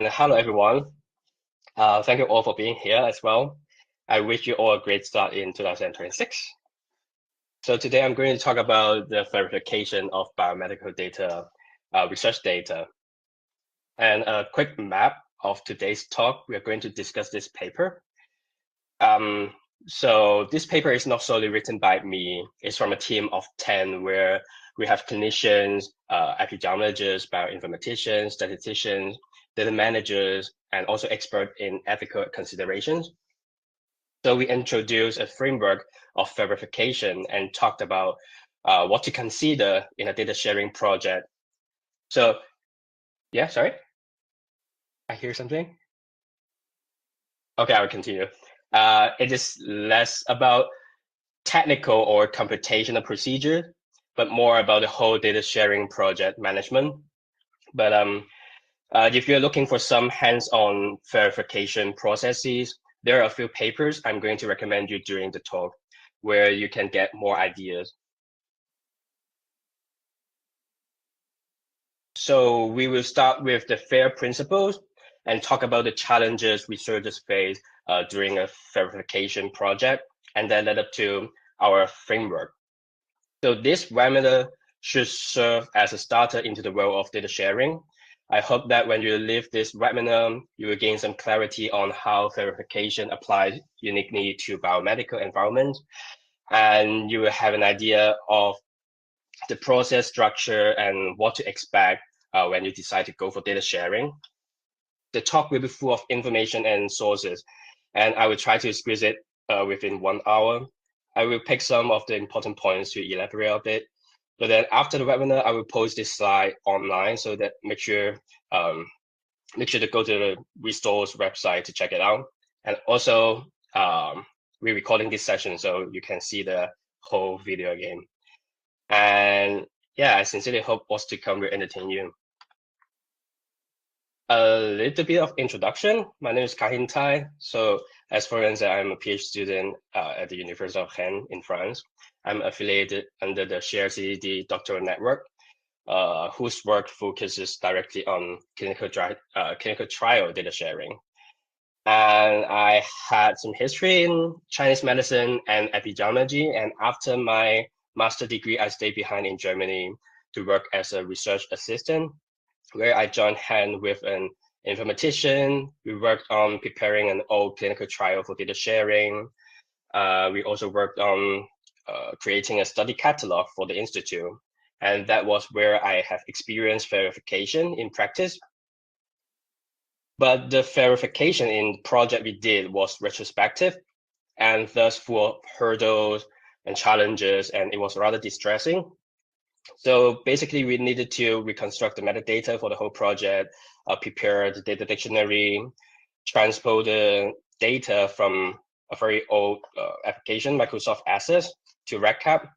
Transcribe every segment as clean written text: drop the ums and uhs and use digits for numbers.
Hello, everyone. Thank you all for being here as well. I wish you all a great start in 2026. So today I'm going to talk about the verification of biomedical data, research data. And a quick map of today's talk, we are going to discuss this paper. So this paper is not solely written by me. It's from a team of 10 where we have clinicians, epidemiologists, bioinformaticians, statisticians, data managers, and also expert in ethical considerations. So we introduced a framework of verification and talked about what to consider in a data sharing project. So, yeah, sorry, I hear something. Okay, I will continue. It is less about technical or computational procedure, but more about the whole data sharing project management. But if you're looking for some hands-on verification processes, there are a few papers I'm going to recommend you during the talk where you can get more ideas. So we will start with the FAIR principles and talk about the challenges researchers face during a verification project, and then lead up to our framework. So this webinar should serve as a starter into the world of data sharing. I hope that when you leave this webinar, you will gain some clarity on how verification applies uniquely to biomedical environments, and you will have an idea of the process structure and what to expect when you decide to go for data sharing. The talk will be full of information and sources, and I will try to squeeze it within 1 hour. I will pick some of the important points to elaborate a bit. But then after the webinar, I will post this slide online so that make sure to go to the Restores website to check it out. And also, we're recording this session so you can see the whole video again. And yeah, I sincerely hope what's to come will entertain you. A little bit of introduction. My name is Ka Hin Tai. So as Florence said, I'm a PhD student at the University of Rennes in France. I'm affiliated under the SHARE-CTD doctoral network, whose work focuses directly on clinical trial data sharing. And I had some history in Chinese medicine and epidemiology. And after my master's degree, I stayed behind in Germany to work as a research assistant, where I joined hand with an informatician. We worked on preparing an old clinical trial for data sharing. We also worked on creating a study catalog for the institute. And that was where I have experienced verification in practice. But the verification in the project we did was retrospective and thus full of hurdles and challenges, and it was rather distressing. So basically, we needed to reconstruct the metadata for the whole project, prepare the data dictionary, transpose the data from a very old application, Microsoft Access, to REDCap.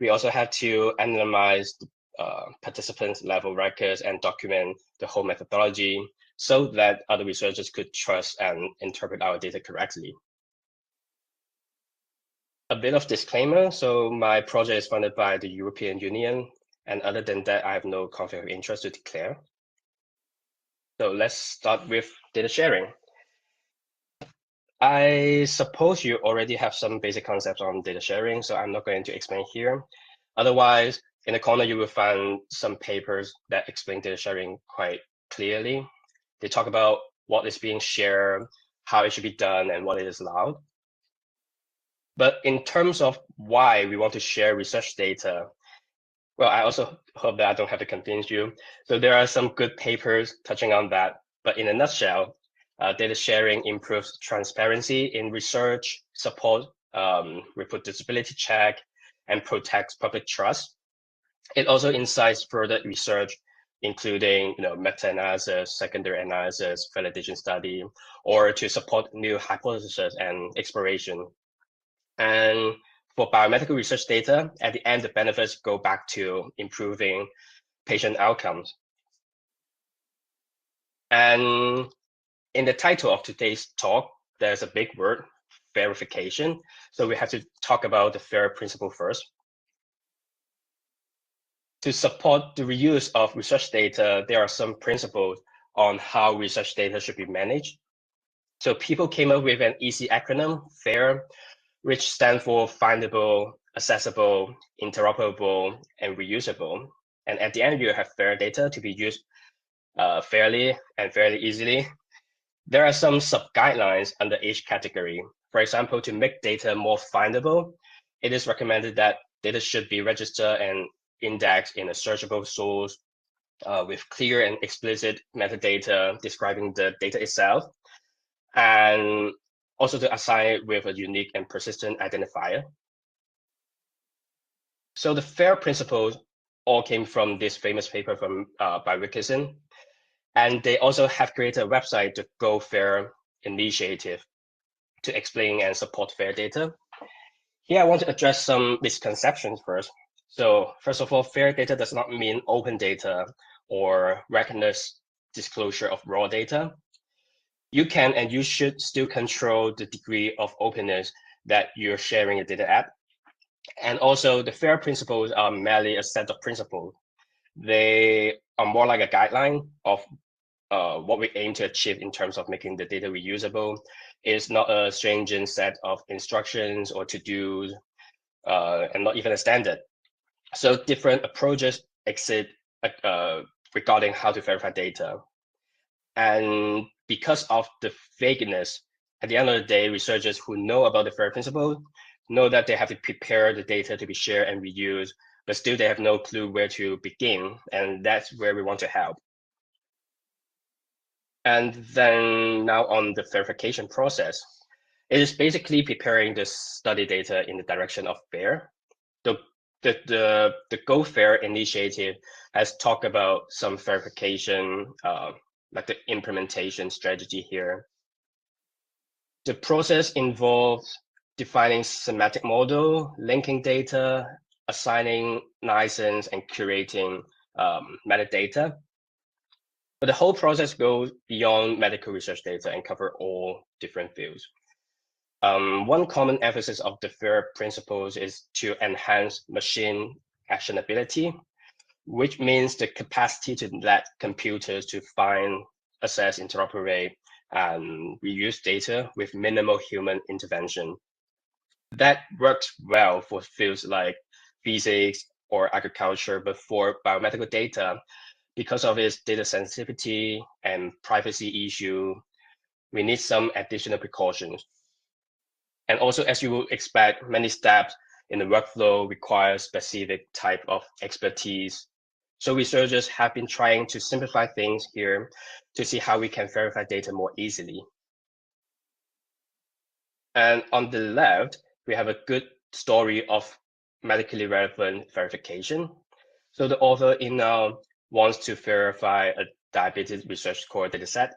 We also had to analyze the participants' level records and document the whole methodology so that other researchers could trust and interpret our data correctly. A bit of disclaimer. So my project is funded by the European Union, and other than that, I have no conflict of interest to declare. So let's start with data sharing. I suppose you already have some basic concepts on data sharing, so I'm not going to explain here. Otherwise, in the corner, you will find some papers that explain data sharing quite clearly. They talk about what is being shared, how it should be done, and what is allowed. But in terms of why we want to share research data, well, I also hope that I don't have to convince you. So there are some good papers touching on that. But in a nutshell, data sharing improves transparency in research, support reproducibility check, and protects public trust. It also incites further research, including meta-analysis, secondary analysis, validation study, or to support new hypotheses and exploration. And for biomedical research data, at the end, the benefits go back to improving patient outcomes. And in the title of today's talk, there's a big word, verification. So we have to talk about the FAIR principle first. To support the reuse of research data, there are some principles on how research data should be managed. So people came up with an easy acronym, FAIR, which stands for findable, accessible, interoperable, and reusable. And at the end, you have FAIR data to be used fairly and fairly easily. There are some sub-guidelines under each category. For example, to make data more findable, it is recommended that data should be registered and indexed in a searchable source with clear and explicit metadata describing the data itself, and also to assign it with a unique and persistent identifier. So the FAIR principles all came from this famous paper from by Wilkinson. And they also have created a website, the Go FAIR initiative, to explain and support FAIR data. Here, I want to address some misconceptions first. So first of all, FAIR data does not mean open data or reckless disclosure of raw data. You can and you should still control the degree of openness that you're sharing your data at. And also, the FAIR principles are merely a set of principles. They are more like a guideline of what we aim to achieve in terms of making the data reusable. Is not a stringent set of instructions or to-dos, and not even a standard. So different approaches exist regarding how to verify data. And because of the vagueness, at the end of the day, researchers who know about the FAIR principle know that they have to prepare the data to be shared and reused, but still they have no clue where to begin. And that's where we want to help. And then now on the verification process, it is basically preparing the study data in the direction of FAIR. The Go FAIR initiative has talked about some verification, like the implementation strategy here. The process involves defining semantic model, linking data, assigning license, and curating metadata. But the whole process goes beyond medical research data and cover all different fields. One common emphasis of the FAIR principles is to enhance machine actionability, which means the capacity to let computers to find, assess, interoperate, and reuse data with minimal human intervention. That works well for fields like physics or agriculture, but for biomedical data, because of its data sensitivity and privacy issue, we need some additional precautions. And also, as you would expect, many steps in the workflow require specific type of expertise. So researchers have been trying to simplify things here to see how we can verify data more easily. And on the left, we have a good story of medically relevant verification. So the author wants to verify a diabetes research core dataset.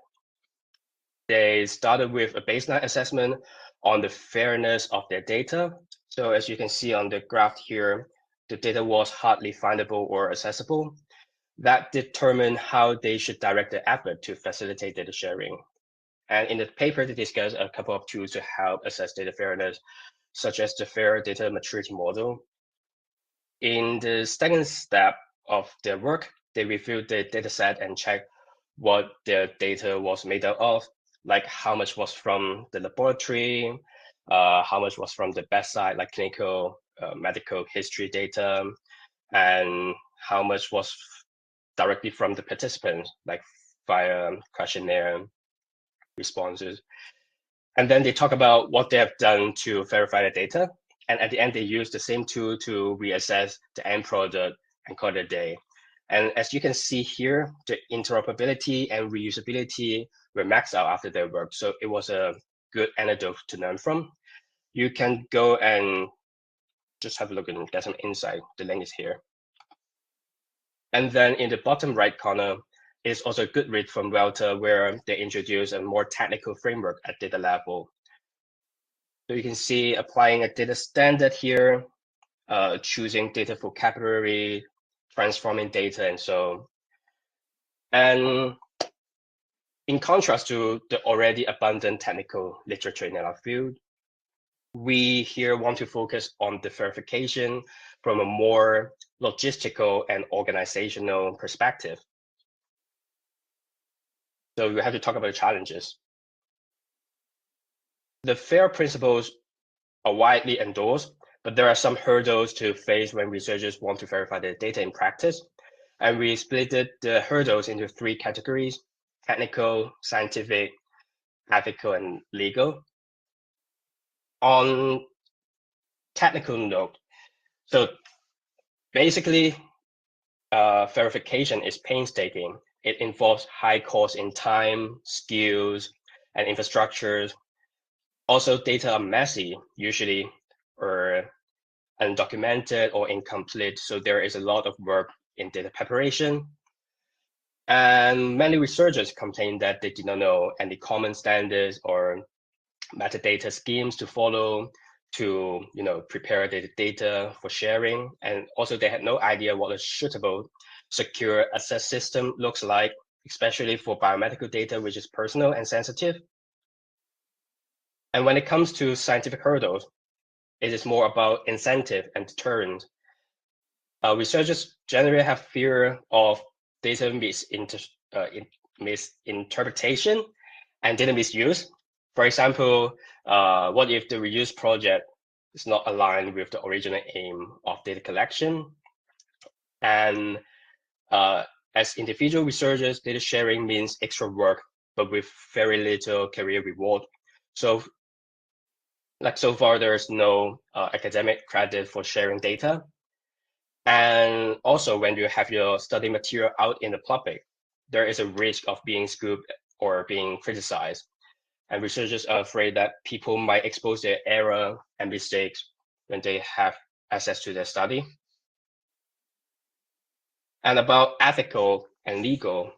They started with a baseline assessment on the fairness of their data. So as you can see on the graph here, the data was hardly findable or accessible. That determined how they should direct their effort to facilitate data sharing. And in the paper, they discuss a couple of tools to help assess data fairness, such as the FAIR data maturity model. In the second step of their work, they reviewed the dataset and checked what their data was made out of, like how much was from the laboratory, how much was from the bedside, like clinical medical history data, and how much was directly from the participants, like via questionnaire responses. And then they talk about what they have done to verify the data. And at the end, they use the same tool to reassess the end product and call it a day. And as you can see here, the interoperability and reusability were maxed out after their work. So it was a good anecdote to learn from. You can go and just have a look and get some insight. The link is here. And then in the bottom right corner is also a good read from Welter, where they introduce a more technical framework at data level. So you can see applying a data standard here, choosing data vocabulary, transforming data, and so. And in contrast to the already abundant technical literature in our field, we here want to focus on the verification from a more logistical and organizational perspective. So we have to talk about the challenges. The FAIR principles are widely endorsed, but there are some hurdles to face when researchers want to verify their data in practice. And we split the hurdles into 3 categories: technical, scientific, ethical, and legal. On technical note, so basically, verification is painstaking. It involves high cost in time, skills, and infrastructures. Also, data are messy, usually, or undocumented or incomplete. So there is a lot of work in data preparation. And many researchers complain that they did not know any common standards or metadata schemes to follow to prepare the data for sharing. And also they had no idea what a suitable secure access system looks like, especially for biomedical data, which is personal and sensitive. And when it comes to scientific hurdles, it is more about incentive and deterrent. Researchers generally have fear of data misinterpretation and data misuse. For example, what if the reuse project is not aligned with the original aim of data collection? And as individual researchers, data sharing means extra work, but with very little career reward. So so far, there's no academic credit for sharing data. And also, when you have your study material out in the public, there is a risk of being scooped or being criticized. And researchers are afraid that people might expose their error and mistakes when they have access to their study. And about ethical and legal.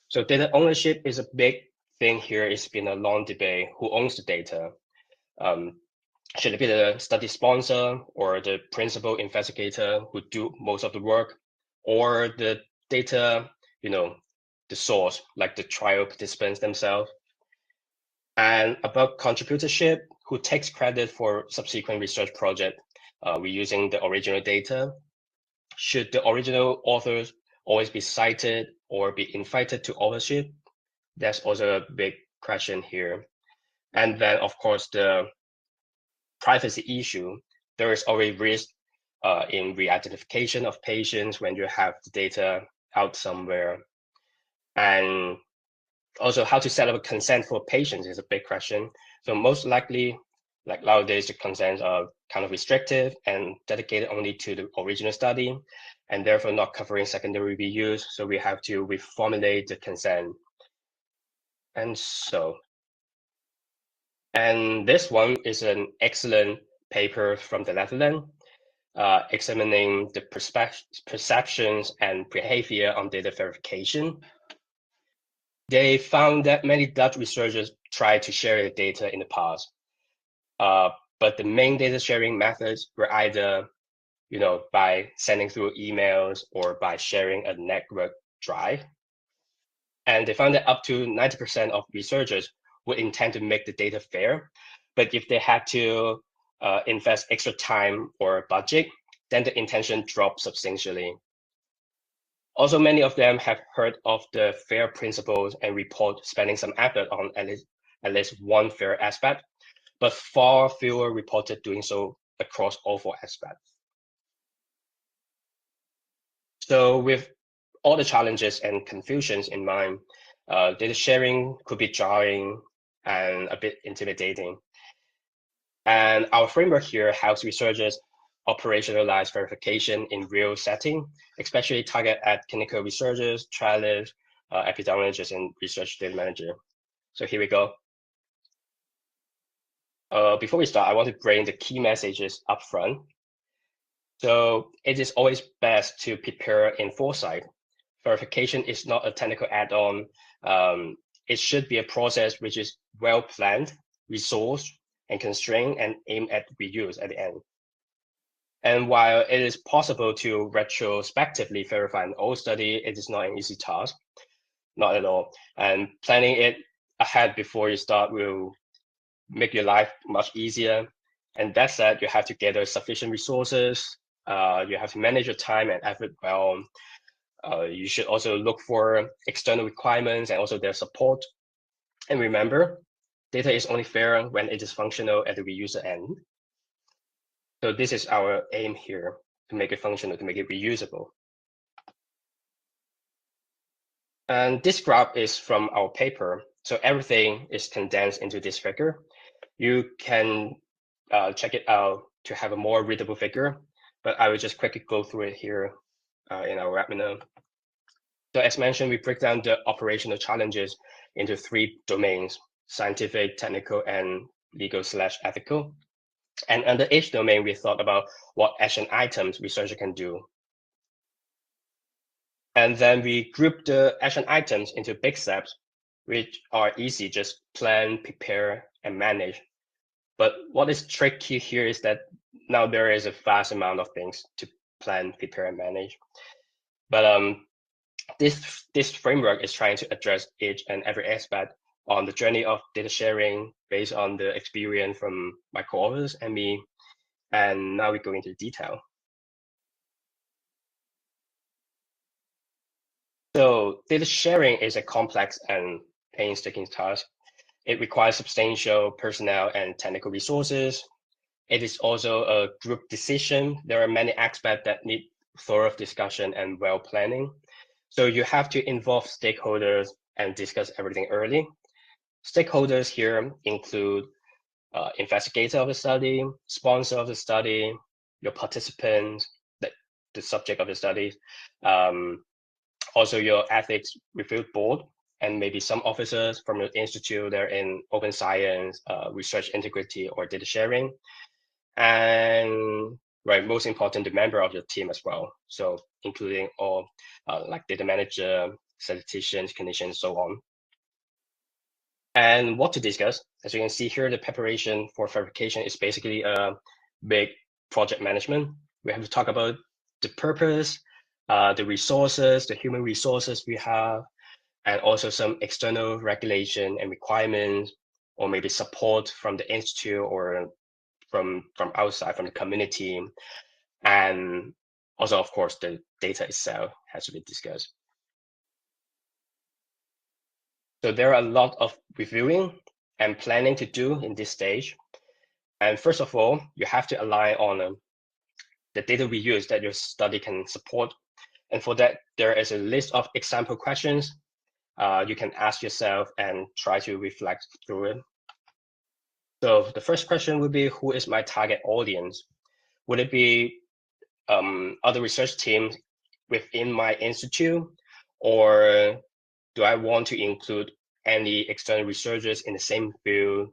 So data ownership is a big thing here. It's been a long debate. Who owns the data? Should it be the study sponsor or the principal investigator who do most of the work, or the data, the source, like the trial participants themselves? And about contributorship, who takes credit for subsequent research project reusing the original data? Should the original authors always be cited or be invited to authorship? That's also a big question here. And then, of course, the privacy issue. There is always risk in re-identification of patients when you have the data out somewhere. And also, how to set up a consent for patients is a big question. So most likely, like nowadays, the consents are kind of restrictive and dedicated only to the original study, and therefore not covering secondary reviews. So we have to reformulate the consent. And this one is an excellent paper from the Netherlands, examining the perceptions and behavior on data verification. They found that many Dutch researchers tried to share their data in the past, but the main data sharing methods were either, by sending through emails or by sharing a network drive. And they found that up to 90% of researchers would intend to make the data fair, but if they had to invest extra time or budget, then the intention dropped substantially. Also, many of them have heard of the FAIR principles and report spending some effort on at least one FAIR aspect, but far fewer reported doing so across all 4 aspects. So with all the challenges and confusions in mind, data sharing could be jarring and a bit intimidating. And our framework here helps researchers operationalize verification in real setting, especially target at clinical researchers, trialists, epidemiologists, and research data manager. So here we go. Before we start, I want to bring the key messages up front. So it is always best to prepare in foresight. Verification is not a technical add-on. It should be a process which is well planned, resourced, and constrained, and aimed at reuse at the end. And while it is possible to retrospectively verify an old study, it is not an easy task, not at all. And planning it ahead before you start will make your life much easier. And that said, you have to gather sufficient resources. You have to manage your time and effort well. You should also look for external requirements and also their support. And remember, data is only fair when it is functional at the reuser end. So this is our aim here, to make it functional, to make it reusable. And this graph is from our paper. So everything is condensed into this figure. You can check it out to have a more readable figure, but I will just quickly go through it here in our webinar. So as mentioned, we break down the operational challenges into 3 domains: scientific, technical, and legal/ethical. And under each domain, we thought about what action items researcher can do. And then we group the action items into big steps, which are easy, just plan, prepare, and manage. But what is tricky here is that now there is a vast amount of things to plan, prepare, and manage. But this framework is trying to address each and every aspect on the journey of data sharing based on the experience from my co-authors and me. And now we go into detail. So data sharing is a complex and painstaking task. It requires substantial personnel and technical resources. It is also a group decision. There are many aspects that need thorough discussion and well planning. So you have to involve stakeholders and discuss everything early. Stakeholders here include investigator of the study, sponsor of the study, your participants, the subject of the study, also your ethics review board, and maybe some officers from your institute. They're in open science, research integrity, or data sharing. And right, most important, the member of your team as well. So including all like data manager, statisticians, clinicians, so on. And what to discuss, as you can see here, the preparation for FAIRification is basically a big project management. We have to talk about the purpose, the resources, the human resources we have, and also some external regulation and requirements, or maybe support from the institute or from outside, from the community. And also, of course, the data itself has to be discussed. So there are a lot of reviewing and planning to do in this stage. And first of all, you have to align on the data reuse that your study can support. And for that, there is a list of example questions you can ask yourself and try to reflect through it. So the first question would be, who is my target audience? Would it be other research teams within my institute, or do I want to include any external researchers in the same field?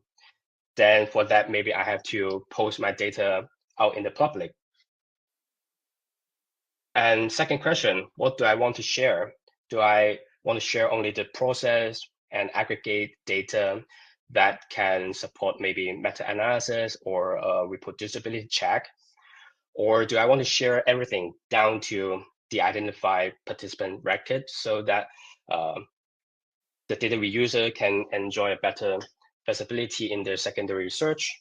Then for that, maybe I have to post my data out in the public. And second question, what do I want to share? Do I want to share only the process and aggregate data that can support maybe meta-analysis or a reproducibility check? Or do I want to share everything down to the identified participant record so that the data reuser can enjoy a better visibility in their secondary research?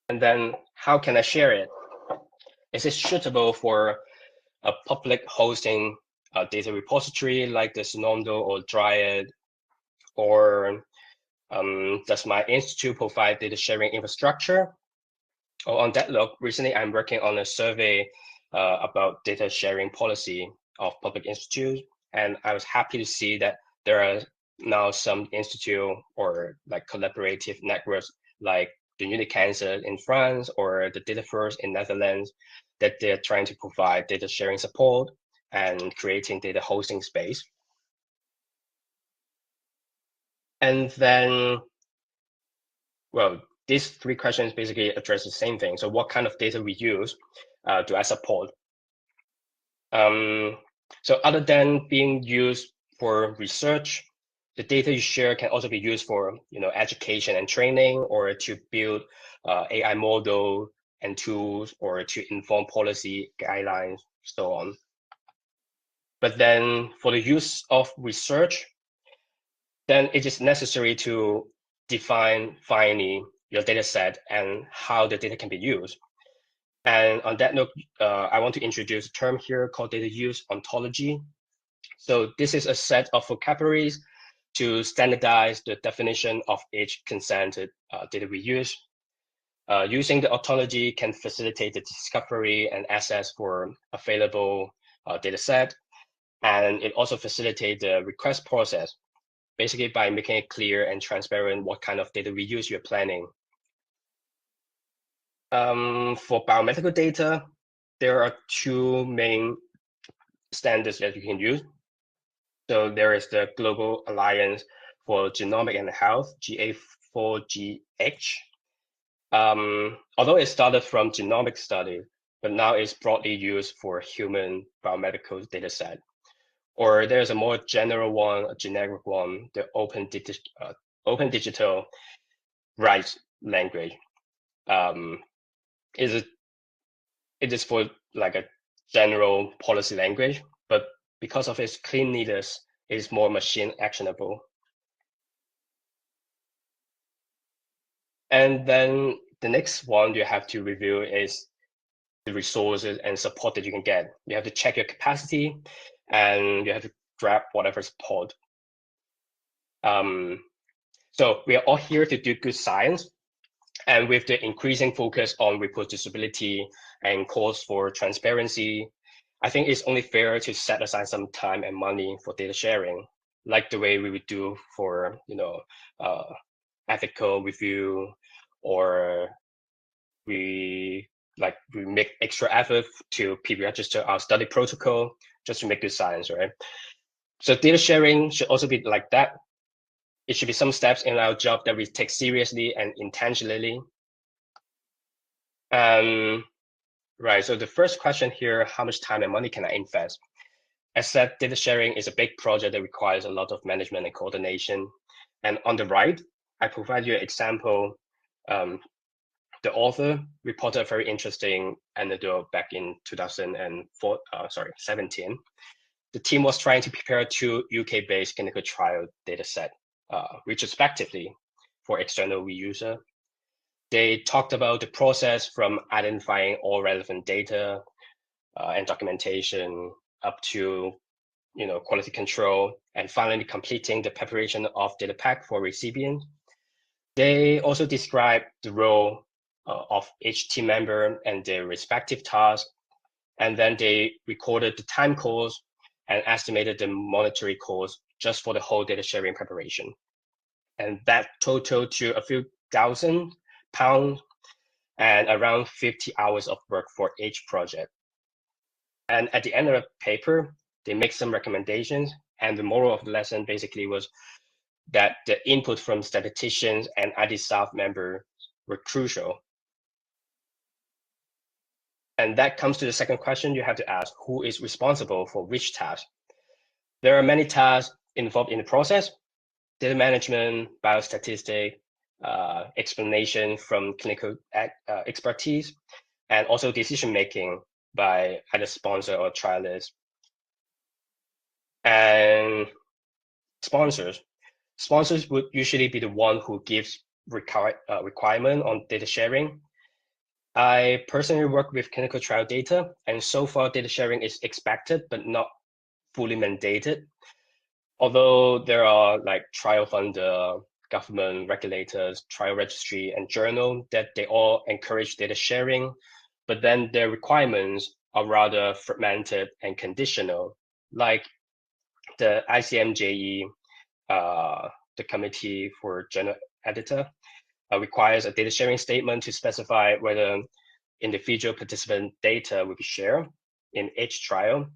And then how can I share it? Is it suitable for a public hosting data repository like the Zenodo or Dryad? Or does my institute provide data sharing infrastructure? Or on that note, recently I'm working on a survey about data sharing policy of public institutes. And I was happy to see that there are now some institute or like collaborative networks like the Unicancer in France or the Data First in Netherlands, that they're trying to provide data sharing support and creating data hosting space. And then, well, these 3 questions basically address the same thing. So what kind of data reuse do I support? So other than being used for research, the data you share can also be used for education and training, or to build AI model and tools, or to inform policy guidelines, so on. But then for the use of research, then it is necessary to define finally your data set and how the data can be used. And on that note, I want to introduce a term here called data use ontology. So this is a set of vocabularies to standardize the definition of each consented data reuse. Using the ontology can facilitate the discovery and access for available data set. And it also facilitates the request process, basically by making it clear and transparent what kind of data reuse you're planning. For biomedical data, there are two main standards that you can use. So there is the Global Alliance for Genomic and Health, GA4GH. Although it started from genomic study, but now it's broadly used for human biomedical data set. Or there's a more general one, a generic one, the Open Digital Rights Language. It is for like a general policy language, but because of its cleanliness, it is more machine actionable. And then the next one you have to review is the resources and support that you can get. You have to check your capacity and you have to grab whatever support. So we are all here to do good science. And with the increasing focus on reproducibility and calls for transparency, I think it's only fair to set aside some time and money for data sharing, like the way we would do for, ethical review, or we make extra effort to pre-register our study protocol just to make good science, right? So data sharing should also be like that. It should be some steps in our job that we take seriously and intentionally. Right, so the first question here, how much time and money can I invest? As said, data sharing is a big project that requires a lot of management and coordination. And on the right, I provide you an example. The author reported a very interesting anecdote back in 2017. The team was trying to prepare two UK-based clinical trial data set retrospectively for external reuser. They talked about the process from identifying all relevant data and documentation up to quality control, and finally completing the preparation of data pack for recipient. They also describe the role of each team member and their respective tasks, and then they recorded the time course and estimated the monetary cost just for the whole data sharing preparation. And that totaled to a few £1,000 and around 50 hours of work for each project. And at the end of the paper, they make some recommendations. And the moral of the lesson basically was that the input from statisticians and IT staff members were crucial. And that comes to the second question you have to ask: who is responsible for which task? There are many tasks involved in the process: data management, biostatistics, explanation from clinical expertise, and also decision-making by either sponsor or trialist. And sponsors would usually be the one who gives requirement on data sharing. I personally work with clinical trial data, and so far data sharing is expected but not fully mandated. Although there are like trial funder, government regulators, trial registry, and journal that they all encourage data sharing, but then their requirements are rather fragmented and conditional, like the ICMJE, the Committee for Journal Editor, requires a data sharing statement to specify whether individual participant data will be shared in each trial.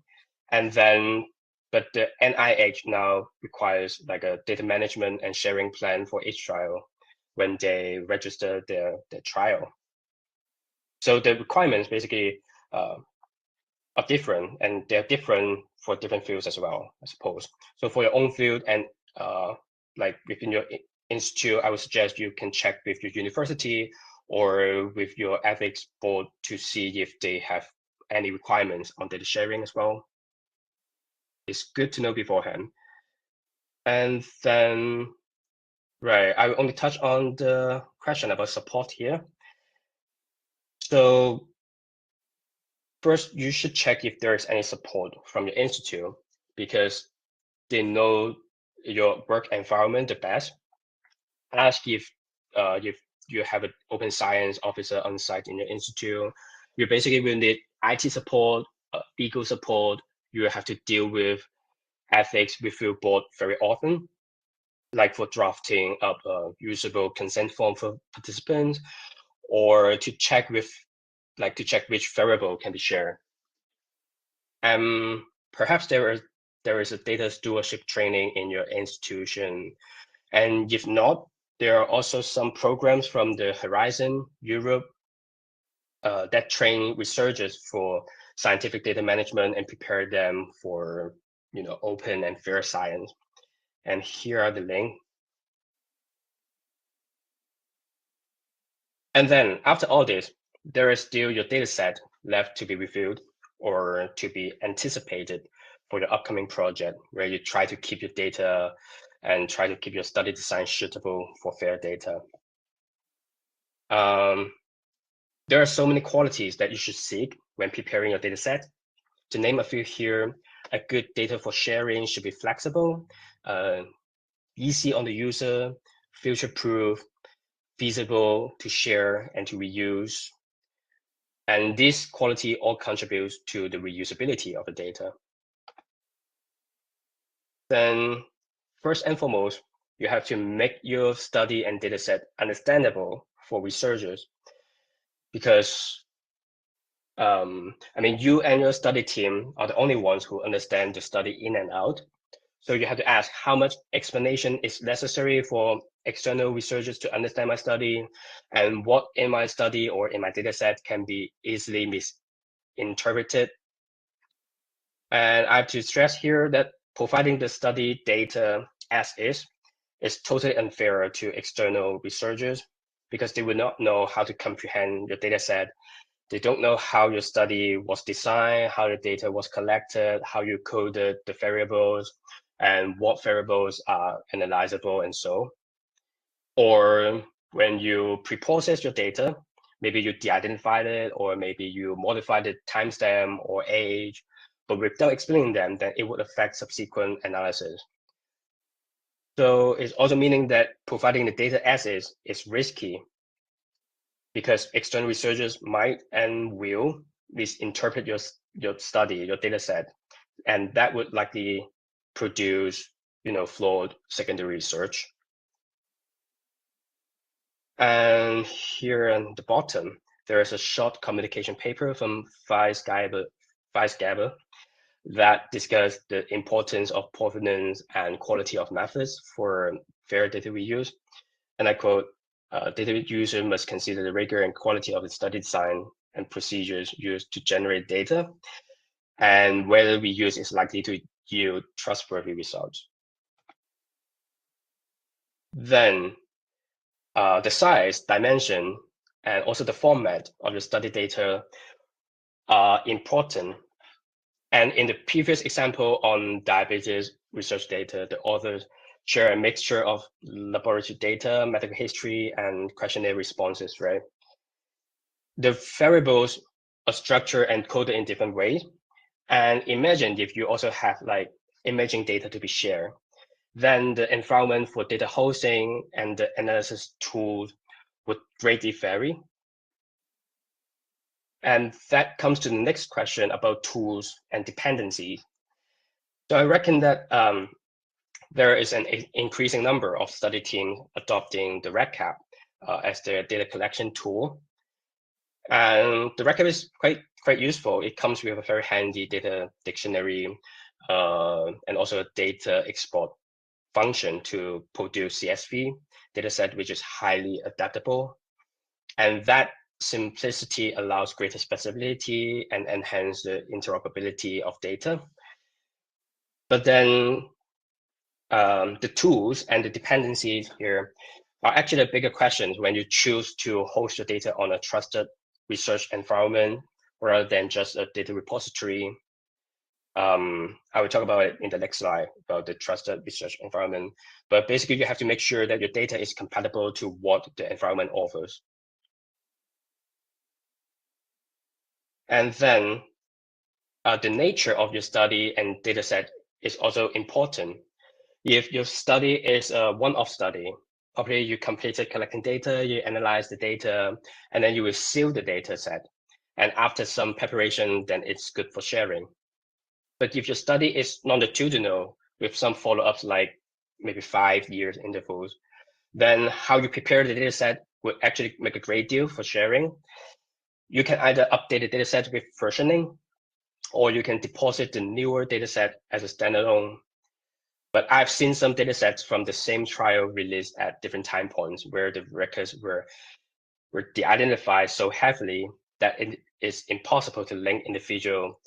And then, but the NIH now requires like a data management and sharing plan for each trial when they register their trial. So the requirements basically are different, and they're different for different fields as well, I suppose. So for your own field and like within your institute, I would suggest you can check with your university or with your ethics board to see if they have any requirements on data sharing as well. It's good to know beforehand. And then, right, I will only touch on the question about support here. So first, you should check if there is any support from your institute, because they know your work environment the best. Ask if you have an open science officer on site in your institute. You basically will need IT support, legal support. You have to deal with ethics review board very often, like for drafting up a usable consent form for participants, or to check which variable can be shared. Perhaps there is a data stewardship training in your institution, and if not, there are also some programs from the Horizon Europe that train researchers for scientific data management and prepare them for open and fair science. And here are the links. And then after all this, there is still your data set left to be reviewed or to be anticipated for the upcoming project, where you try to keep your data and try to keep your study design suitable for fair data. There are so many qualities that you should seek when preparing your data set. To name a few here, a good data for sharing should be flexible, easy on the user, future-proof, feasible to share and to reuse. And this quality all contributes to the reusability of the data. Then first and foremost, you have to make your study and data set understandable for researchers, because you and your study team are the only ones who understand the study in and out. So you have to ask how much explanation is necessary for external researchers to understand my study, and what in my study or in my data set can be easily misinterpreted. And I have to stress here that providing the study data as is totally unfair to external researchers, because they will not know how to comprehend your data set. They don't know how your study was designed, how the data was collected, how you coded the variables, and what variables are analyzable and so. Or when you pre-process your data, maybe you de-identified it, or maybe you modified the timestamp or age, but without explaining them, then it would affect subsequent analysis. So it's also meaning that providing the data as is risky, because external researchers might and will misinterpret your study, your data set, and that would likely produce flawed secondary research. And here on the bottom, there is a short communication paper from Weisgaber that discuss the importance of provenance and quality of methods for fair data reuse. And I quote, data user must consider the rigor and quality of the study design and procedures used to generate data, and whether reuse is likely to yield trustworthy results. Then the size, dimension, and also the format of the study data are important. And in the previous example on diabetes research data, the authors share a mixture of laboratory data, medical history, and questionnaire responses, right? The variables are structured and coded in different ways. And imagine if you also have imaging data to be shared, then the environment for data hosting and the analysis tools would greatly vary. And that comes to the next question about tools and dependencies. So I reckon that there is an increasing number of study teams adopting the REDCap as their data collection tool. And the REDCap is quite useful. It comes with a very handy data dictionary and also a data export function to produce CSV dataset, which is highly adaptable. And that simplicity allows greater specificity and enhance the interoperability of data. But then the tools and the dependencies here are actually a bigger question when you choose to host your data on a trusted research environment rather than just a data repository. I will talk about it in the next slide about the trusted research environment. But basically, you have to make sure that your data is compatible to what the environment offers. And then the nature of your study and data set is also important. If your study is a one-off study, probably you completed collecting data, you analyze the data, and then you will seal the data set. And after some preparation, then it's good for sharing. But if your study is longitudinal with some follow-ups like maybe 5 years intervals, then how you prepare the data set will actually make a great deal for sharing. You can either update the data set with versioning, or you can deposit the newer data set as a standalone. But I've seen some data sets from the same trial released at different time points where the records were de-identified so heavily that it is impossible to link individual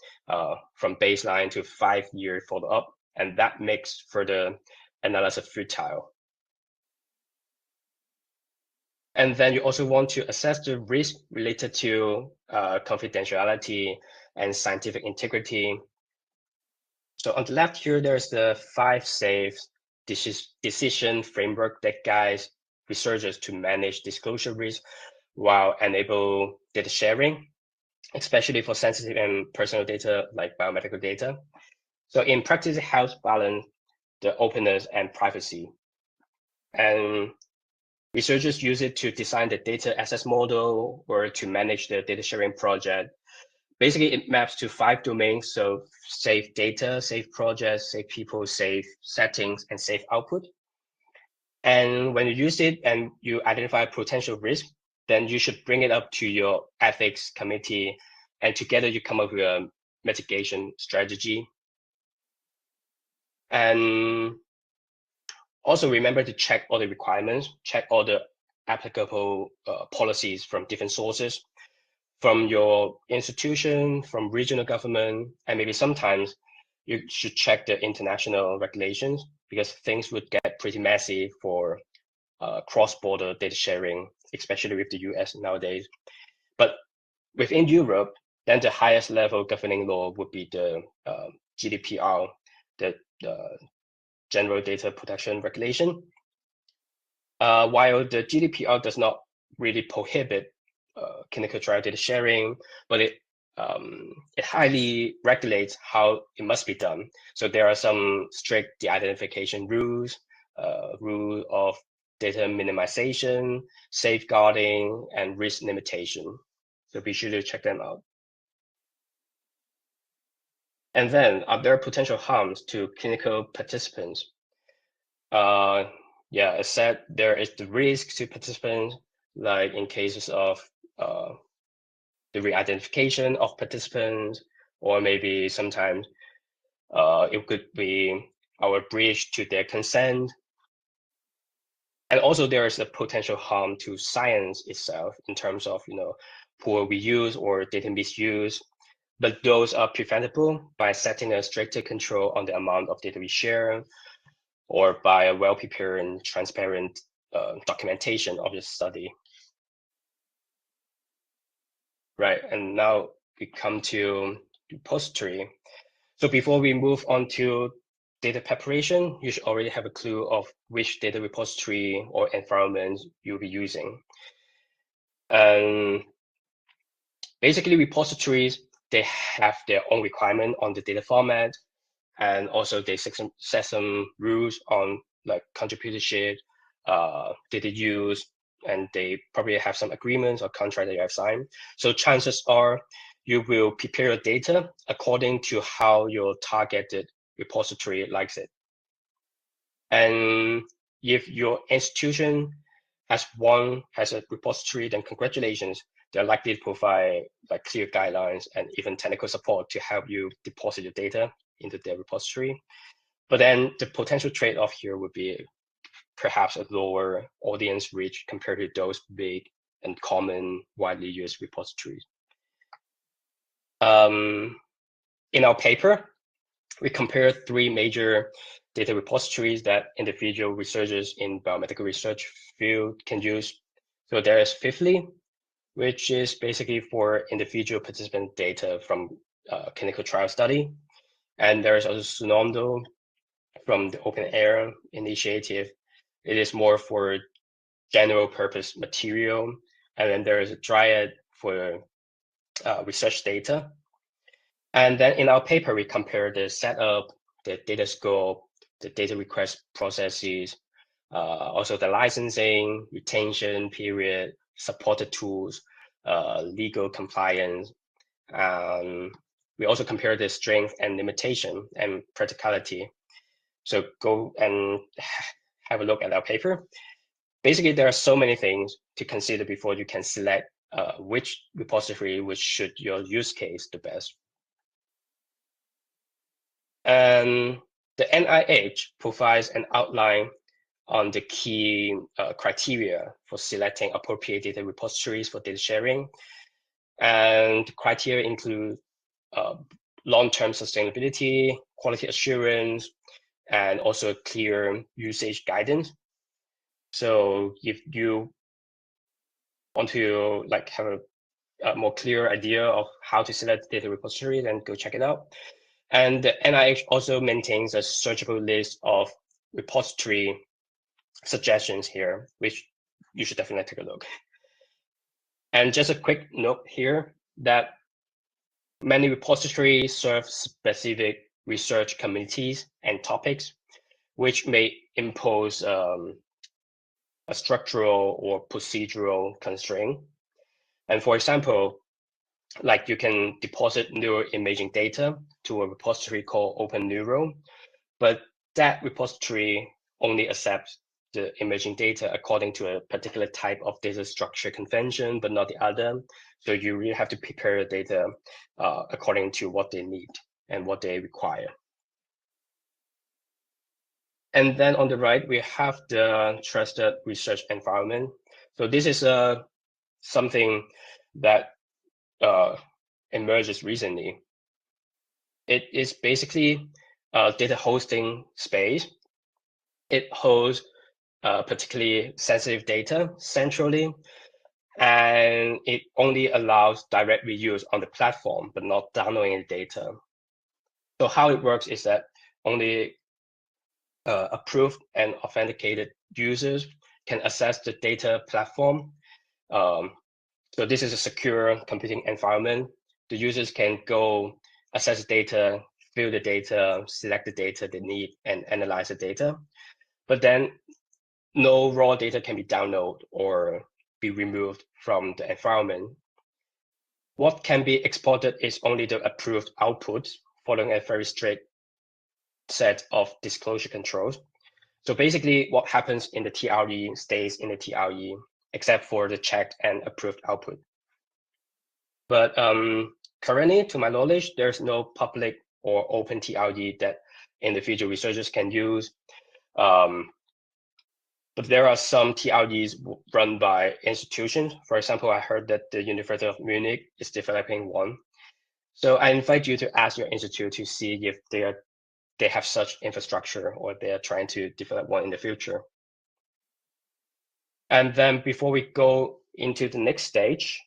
from baseline to 5-year follow-up, and that makes further analysis futile. And then you also want to assess the risk related to confidentiality and scientific integrity. So on the left here, there's the 5 safe decision framework that guides researchers to manage disclosure risk while enable data sharing, especially for sensitive and personal data like biomedical data. So in practice, it helps balance the openness and privacy. And researchers use it to design the data access model or to manage the data sharing project. Basically, it maps to 5 domains, so safe data, safe projects, safe people, safe settings, and safe output. And when you use it and you identify potential risk, then you should bring it up to your ethics committee, and together you come up with a mitigation strategy. And also remember to check all the requirements, check all the applicable policies from different sources, from your institution, from regional government, and maybe sometimes you should check the international regulations because things would get pretty messy for cross-border data sharing, especially with the US nowadays. But within Europe, then the highest level governing law would be the GDPR, the General Data Protection Regulation. While the GDPR does not really prohibit clinical trial data sharing, but it highly regulates how it must be done. So there are some strict de-identification rules, rule of data minimization, safeguarding, and risk limitation. So be sure to check them out. And then, are there potential harms to clinical participants? Yeah, as said, there is the risk to participants, like in cases of the re-identification of participants, or maybe sometimes it could be our breach to their consent. And also there is a potential harm to science itself in terms of, poor reuse or data misuse, but those are preventable by setting a stricter control on the amount of data we share, or by a well-prepared and transparent documentation of the study. Right, and now we come to repository. So before we move on to data preparation, you should already have a clue of which data repository or environment you'll be using. And basically, repositories, they have their own requirement on the data format, and also they set some rules on like contributorship, data use, and they probably have some agreements or contract that you have signed. So chances are you will prepare your data according to how your targeted repository likes it. And if your institution has a repository, then congratulations. They're likely to provide like clear guidelines and even technical support to help you deposit your data into their repository. But then the potential trade-off here would be perhaps a lower audience reach compared to those big and common, widely used repositories. In our paper, we compared 3 major data repositories that individual researchers in biomedical research field can use. So there is Fifthly, which is basically for individual participant data from clinical trial study. And there is also Sunondo from the Open Air initiative. It is more for general purpose material. And then there is a Dryad for research data. And then in our paper, we compare the setup, the data scope, the data request processes, also the licensing, retention period, supported tools, legal compliance. We also compare the strength and limitation and practicality. So go and have a look at our paper. Basically, there are so many things to consider before you can select which repository which suit your use case the best. And the NIH provides an outline on the key criteria for selecting appropriate data repositories for data sharing. And the criteria include long-term sustainability, quality assurance, and also clear usage guidance. So if you want to have a more clear idea of how to select data repository, then go check it out. And the NIH also maintains a searchable list of repository suggestions here, which you should definitely take a look. And just a quick note here that many repositories serve specific research communities and topics, which may impose a structural or procedural constraint. And for example, you can deposit neuroimaging data to a repository called Open Neuro, but that repository only accepts the imaging data according to a particular type of data structure convention, but not the other. So you really have to prepare the data according to what they need and what they require. And then on the right, we have the trusted research environment. So this is something that emerges recently. It is basically a data hosting space. It holds particularly sensitive data centrally, and it only allows direct reuse on the platform, but not downloading the data. So how it works is that only approved and authenticated users can access the data platform. So this is a secure computing environment. The users can go access the data, fill the data, select the data they need, and analyze the data. But then no raw data can be downloaded or be removed from the environment. What can be exported is only the approved outputs, following a very strict set of disclosure controls. So basically, what happens in the TRE stays in the TRE, except for the checked and approved output. But currently, to my knowledge, there's no public or open TRE that individual researchers can use. But there are some TREs run by institutions. For example, I heard that the University of Munich is developing one. So I invite you to ask your institute to see if they have such infrastructure or they are trying to develop one in the future. And then before we go into the next stage,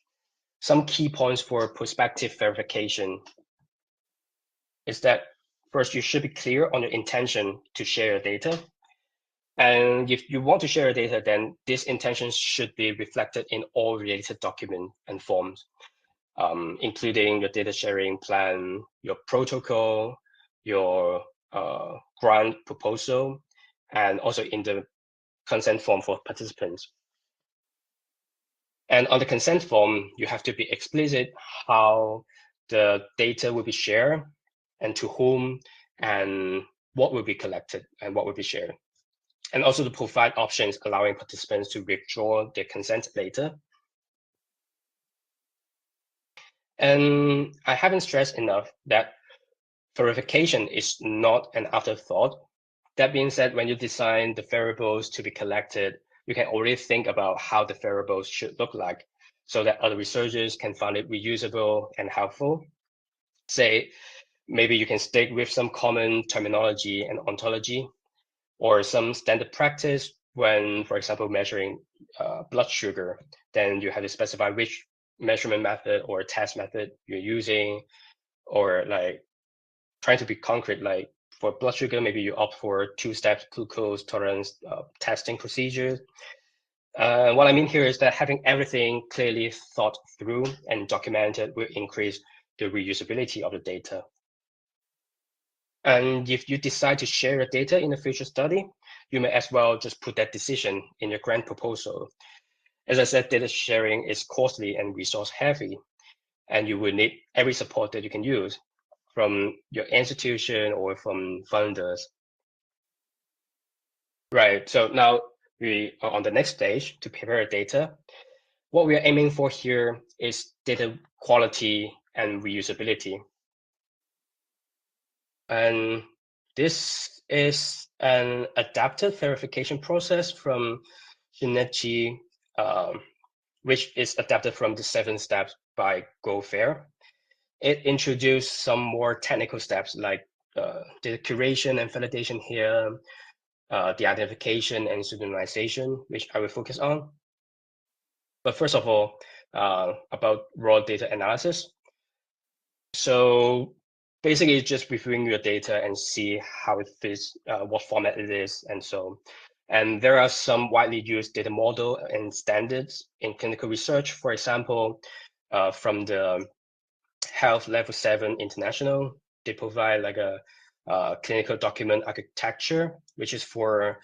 some key points for prospective verification is that first, you should be clear on your intention to share your data. And if you want to share your data, then this intention should be reflected in all related documents and forms, including your data sharing plan, your protocol, your grant proposal, and also in the consent form for participants. And on the consent form, you have to be explicit how the data will be shared and to whom and what will be collected and what will be shared. And also to provide options allowing participants to withdraw their consent later. And I haven't stressed enough that verification is not an afterthought. That being said, when you design the variables to be collected, you can already think about how the variables should look like so that other researchers can find it reusable and helpful. Say, maybe you can stick with some common terminology and ontology, or some standard practice when, for example, measuring blood sugar, then you have to specify which measurement method or test method you're using, or trying to be concrete, like for blood sugar, maybe you opt for two-step glucose tolerance testing procedures. What I mean here is that having everything clearly thought through and documented will increase the reusability of the data. And if you decide to share your data in a future study, you may as well just put that decision in your grant proposal. As I said, data sharing is costly and resource heavy, and you will need every support that you can use from your institution or from funders. Right, so now we are on the next stage to prepare data. What we are aiming for here is data quality and reusability. And this is an adaptive verification process from Shinichi, which is adapted from the 7 steps by GoFair. It introduced some more technical steps like the curation and validation here, the identification and pseudonymization, which I will focus on. But first of all, about raw data analysis. So basically, just reviewing your data and see how it fits, what format it is, and so. And there are some widely used data model and standards in clinical research. For example, from the Health Level 7 International, they provide like a clinical document architecture, which is for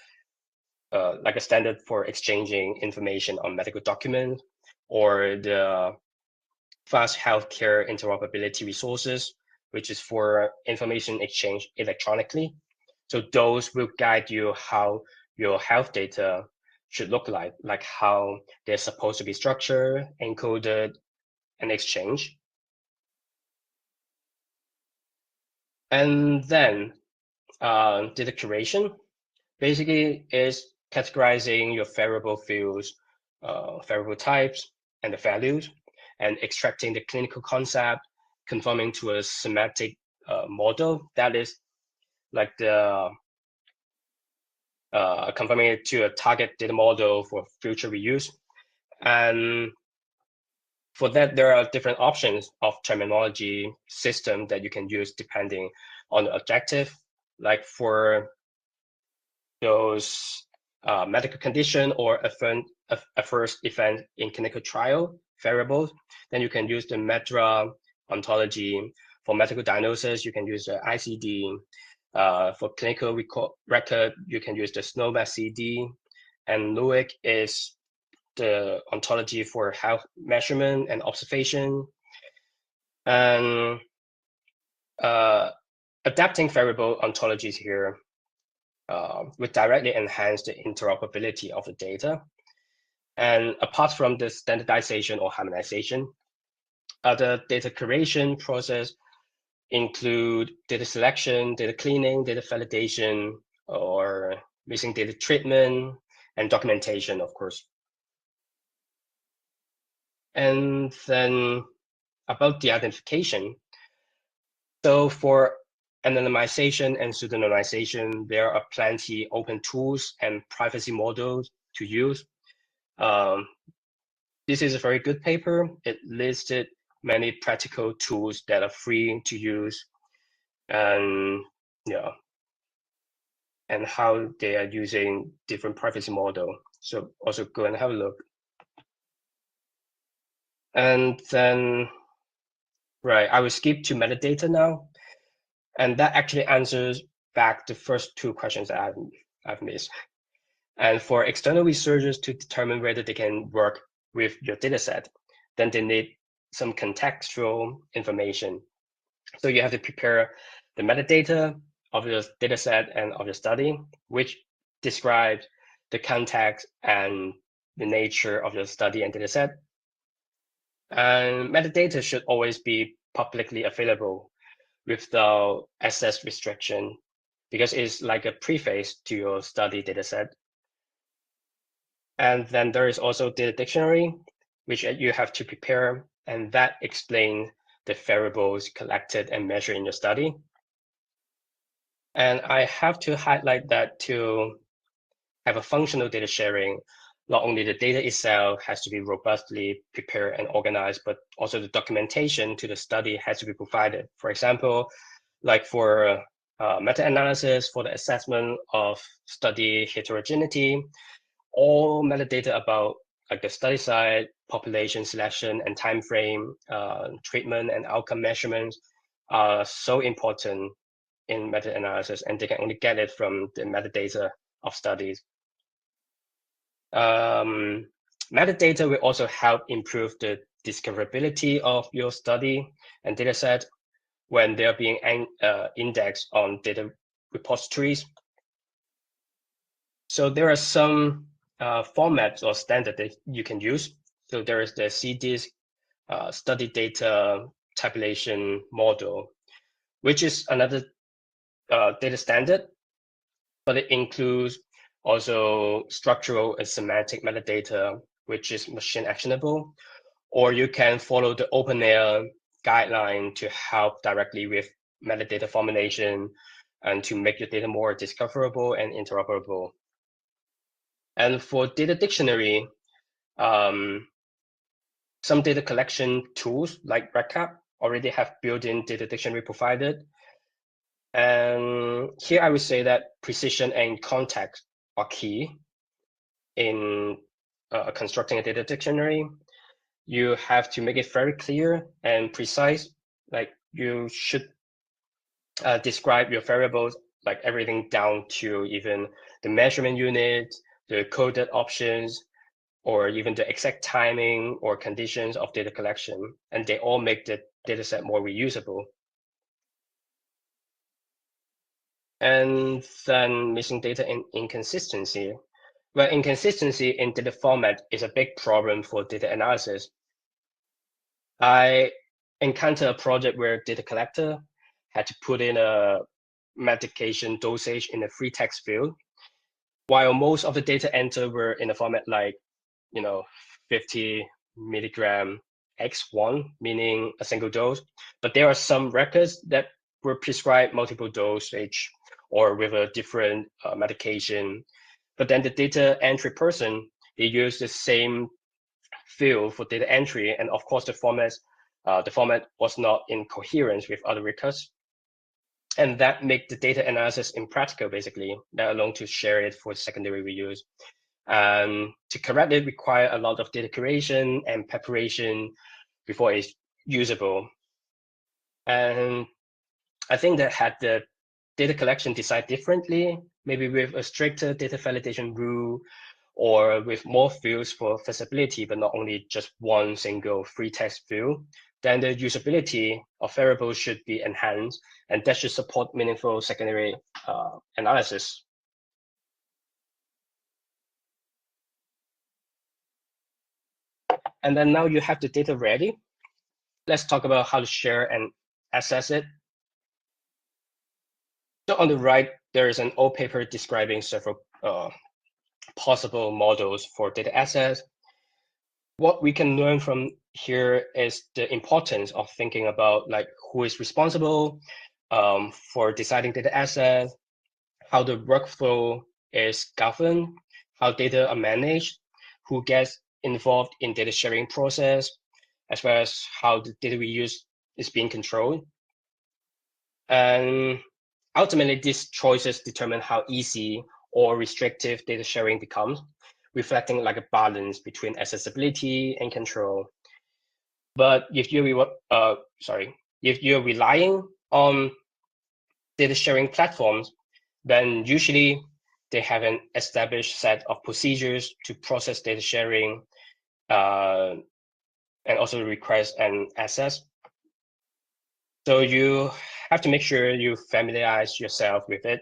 like a standard for exchanging information on medical documents, or the Fast Healthcare Interoperability Resources, which is for information exchange electronically. So those will guide you how your health data should look like how they're supposed to be structured, encoded, and exchanged. And then data curation basically is categorizing your variable fields, variable types, and the values, and extracting the clinical concept, conforming to a semantic model that is like the conforming it to a target data model for future reuse. And for that, there are different options of terminology system that you can use depending on the objective. Like for those medical condition or a first event in clinical trial variables, then you can use the MEDRA ontology. For medical diagnosis, you can use the ICD. For clinical record, you can use the SNOMED-CD. And LUIC is the ontology for health measurement and observation. And adapting variable ontologies here would directly enhance the interoperability of the data. And apart from the standardization or harmonization, other data curation process include data selection, data cleaning, data validation, or missing data treatment, and documentation, of course. And then about the identification. So for anonymization and pseudonymization, there are plenty open tools and privacy models to use. This is a very good paper. It listed many practical tools that are free to use, and and how they are using different privacy model. So also go and have a look. And then, right, I will skip to metadata now. And that actually answers back the first 2 questions that I've missed. And for external researchers to determine whether they can work with your dataset, then they need some contextual information. So you have to prepare the metadata of your dataset and of your study, which describes the context and the nature of your study and dataset. And metadata should always be publicly available without access restriction, because it's like a preface to your study dataset. And then there is also data dictionary, which you have to prepare, and that explains the variables collected and measured in your study. And I have to highlight that to have a functional data sharing, not only the data itself has to be robustly prepared and organized, but also the documentation to the study has to be provided. For example, like for meta-analysis for the assessment of study heterogeneity, all metadata about like the study site, population selection and time frame, treatment and outcome measurements are so important in meta-analysis, and they can only get it from the metadata of studies. Metadata will also help improve the discoverability of your study and dataset when they're being indexed on data repositories. So there are some formats or standards that you can use. So there is the CDISC study data tabulation model, which is another data standard, but it includes also structural and semantic metadata, which is machine actionable, or you can follow the OpenAIRE guideline to help directly with metadata formulation and to make your data more discoverable and interoperable. And for data dictionary, some data collection tools like RedCap already have built-in data dictionary provided. And here I would say that precision and context are key in constructing a data dictionary. You have to make it very clear and precise. Like you should describe your variables, like everything down to even the measurement unit, the coded options, or even the exact timing or conditions of data collection, and they all make the dataset more reusable. And then missing data inconsistency. Well, inconsistency in data format is a big problem for data analysis. I encountered a project where data collector had to put in a medication dosage in a free text field, while most of the data entered were in a format like, 50 milligram X1, meaning a single dose. But there are some records that were prescribed multiple dosage or with a different medication. But then the data entry person, they use the same field for data entry, and of course the format was not in coherence with other records, and that make the data analysis impractical, basically, let alone to share it for secondary reuse. To correct it require a lot of data curation and preparation before it's usable. And I think that had the data collection designed differently, maybe with a stricter data validation rule, or with more fields for feasibility, but not only just one single free text field, then the usability of variables should be enhanced, and that should support meaningful secondary analysis. And then now you have the data ready. Let's talk about how to share and access it. So on the right, there is an old paper describing several possible models for data access. What we can learn from here is the importance of thinking about like who is responsible for deciding data access, how the workflow is governed, how data are managed, who gets involved in data sharing process, as well as how the data reuse is being controlled. And ultimately, these choices determine how easy or restrictive data sharing becomes, reflecting like a balance between accessibility and control. But if you're relying on data sharing platforms, then usually they have an established set of procedures to process data sharing and also request and access. So you have to make sure you familiarize yourself with it.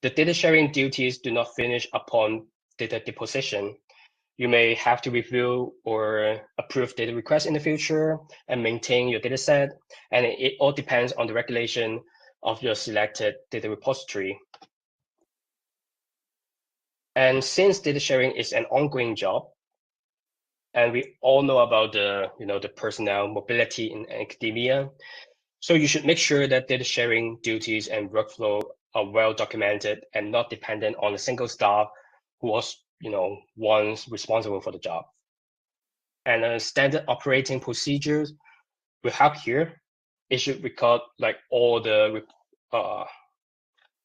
The data sharing duties do not finish upon data deposition. You may have to review or approve data requests in the future and maintain your data set. And it all depends on the regulation of your selected data repository. And since data sharing is an ongoing job, and we all know about the personnel mobility in academia, so you should make sure that data sharing duties and workflow are well documented and not dependent on a single staff who was once responsible for the job. And standard operating procedures will help here. It should record like all the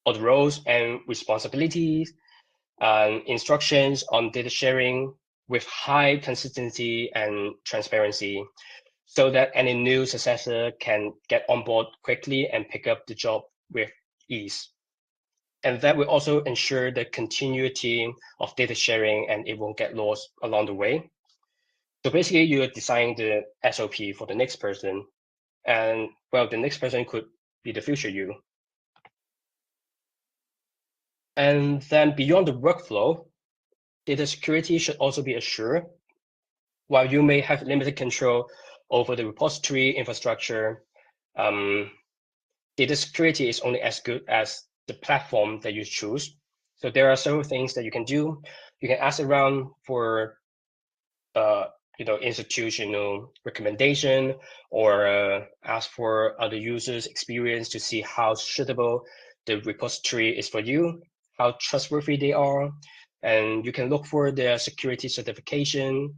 roles and responsibilities and instructions on data sharing, with high consistency and transparency, so that any new successor can get on board quickly and pick up the job with ease. And that will also ensure the continuity of data sharing and it won't get lost along the way. So basically, you're designing the SOP for the next person. And well, the next person could be the future you. And then beyond the workflow, data security should also be assured. While you may have limited control over the repository infrastructure, data security is only as good as the platform that you choose. So there are several things that you can do. You can ask around for institutional recommendation, or ask for other users' experience to see how suitable the repository is for you, how trustworthy they are, and you can look for their security certification,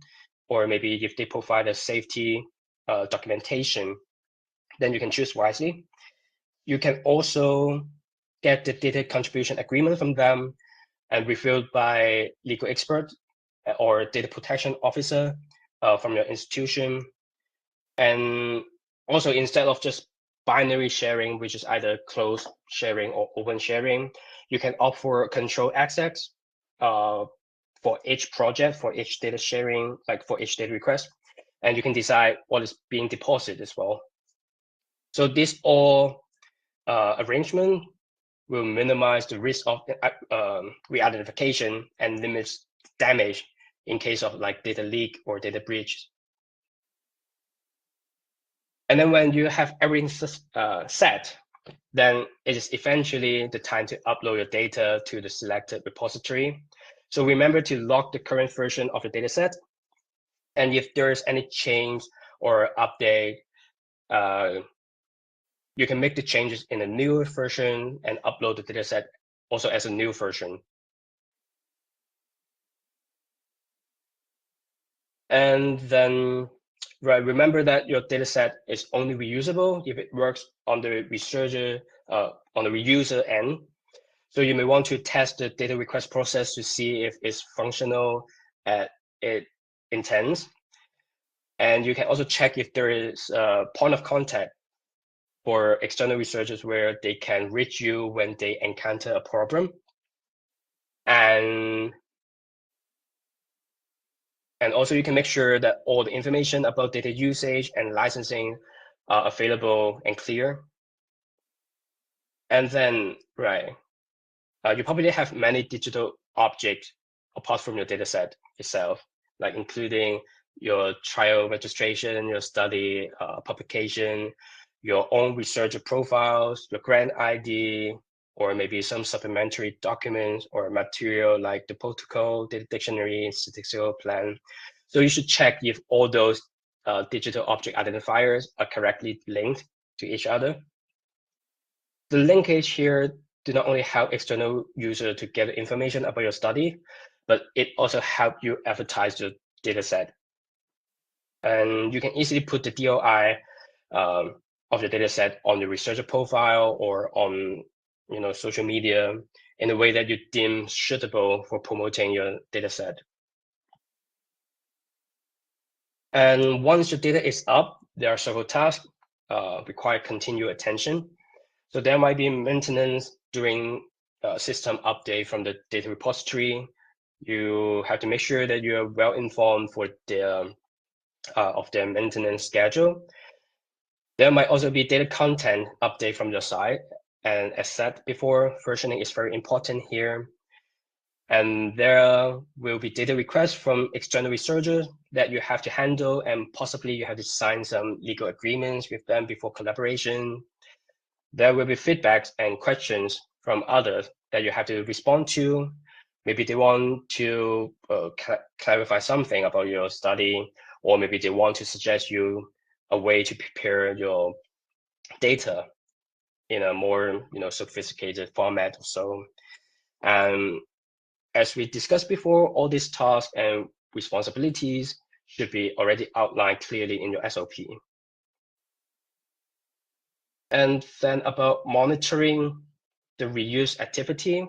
or maybe if they provide a safety documentation, then you can choose wisely. You can also get the data contribution agreement from them and reviewed by legal expert or data protection officer from your institution. And also, instead of just binary sharing, which is either closed sharing or open sharing, you can opt for control access for each project, for each data sharing, like for each data request. And you can decide what is being deposited as well. So this all arrangement will minimize the risk of re-identification and limits damage in case of like data leak or data breach. And then when you have everything set, then it is eventually the time to upload your data to the selected repository. So remember to log the current version of the dataset. And if there is any change or update, you can make the changes in a newer version and upload the dataset also as a new version. And then remember that your dataset is only reusable if it works on the researcher, on the reuser end. So you may want to test the data request process to see if it's functional as it intends. And you can also check if there is a point of contact for external researchers where they can reach you when they encounter a problem. And also you can make sure that all the information about data usage and licensing are available and clear. And then, you probably have many digital objects apart from your dataset itself, like including your trial registration, your study publication, your own researcher profiles, your grant ID, or maybe some supplementary documents or material like the protocol, data dictionary, statistical plan. So you should check if all those digital object identifiers are correctly linked to each other. The linkage here do not only help external user to get information about your study, but it also help you advertise your dataset. And you can easily put the DOI of your dataset on your researcher profile or on social media in a way that you deem suitable for promoting your dataset. And once your data is up, there are several tasks require continued attention. So there might be maintenance during system update from the data repository. You have to make sure that you are well informed for their of their maintenance schedule. There might also be data content update from your side. And as said before, versioning is very important here. And there will be data requests from external researchers that you have to handle, and possibly you have to sign some legal agreements with them before collaboration. There will be feedbacks and questions from others that you have to respond to. Maybe they want to clarify something about your study, or maybe they want to suggest you a way to prepare your data in a more sophisticated format or so. And as we discussed before, all these tasks and responsibilities should be already outlined clearly in your SOP. And then about monitoring the reuse activity,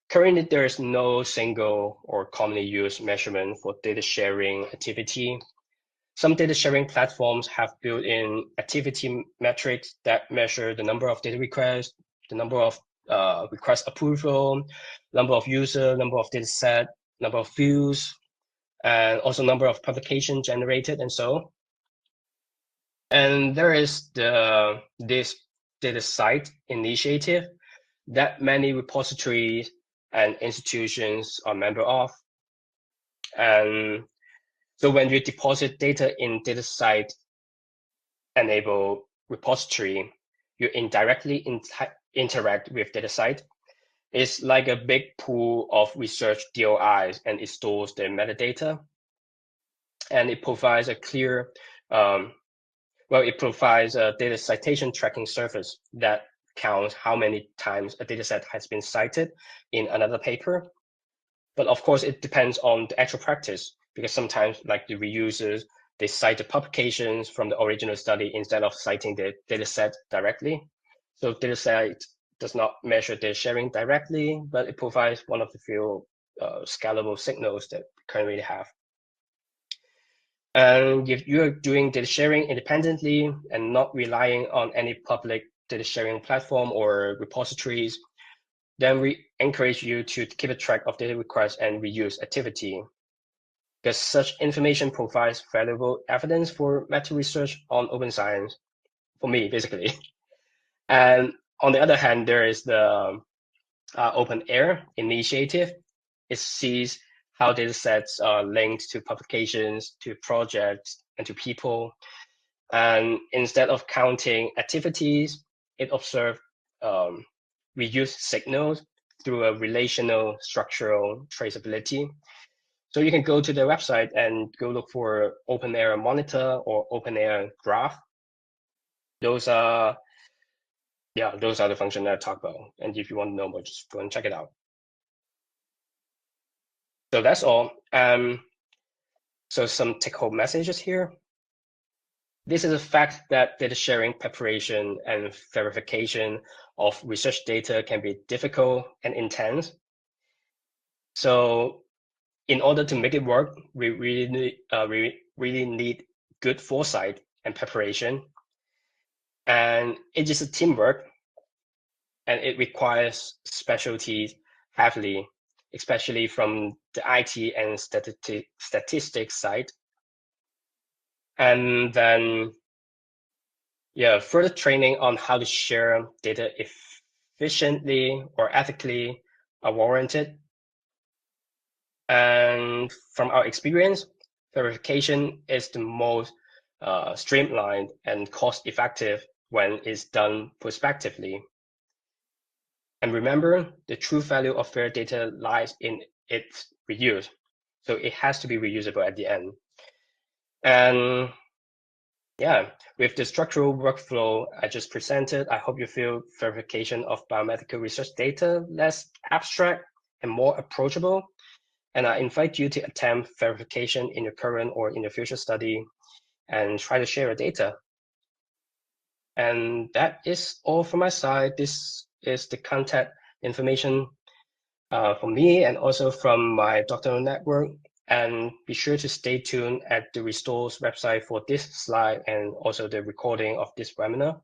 Currently, there is no single or commonly used measurement for data sharing activity. Some data sharing platforms have built-in activity metrics that measure the number of data requests, the number of request approval, number of user, number of data set, number of views, and also number of publication generated, and so. And there is this data site initiative that many repositories and institutions are member of. And so when you deposit data in data site enable repository, you indirectly interact with data site. It's like a big pool of research DOIs, and it stores the metadata. And it provides a clear, it provides a data citation tracking service that counts how many times a dataset has been cited in another paper. But of course, it depends on the actual practice, because sometimes, like the reusers, they cite the publications from the original study instead of citing the dataset directly. So dataset does not measure data sharing directly, but it provides one of the few scalable signals that we currently have. And if you're doing data sharing independently and not relying on any public data sharing platform or repositories, then we encourage you to keep a track of data requests and reuse activity, because such information provides valuable evidence for meta research on open science, for me, basically. And on the other hand, there is the Open Air initiative. It sees how data sets are linked to publications, to projects, and to people. And instead of counting activities, it observes reuse signals through a relational structural traceability. So you can go to their website and go look for Open Air Monitor or Open Air Graph. Those are the functions that I talk about. And if you want to know more, just go and check it out. So that's all. So some take-home messages here. This is a fact that data sharing, preparation, and verification of research data can be difficult and intense. So in order to make it work, we really need good foresight and preparation. And it is a teamwork, and it requires specialties heavily, especially from the IT and statistics side. And then, further training on how to share data efficiently or ethically are warranted. And from our experience, verification is the most streamlined and cost-effective when it's done prospectively. And remember, the true value of FAIR data lies in its reuse. So it has to be reusable at the end. And with the structural workflow I just presented, I hope you feel verification of biomedical research data less abstract and more approachable. And I invite you to attempt verification in your current or in your future study and try to share your data. And that is all from my side. This is the contact information from me and also from my doctoral network. And be sure to stay tuned at the Restore's website for this slide and also the recording of this webinar.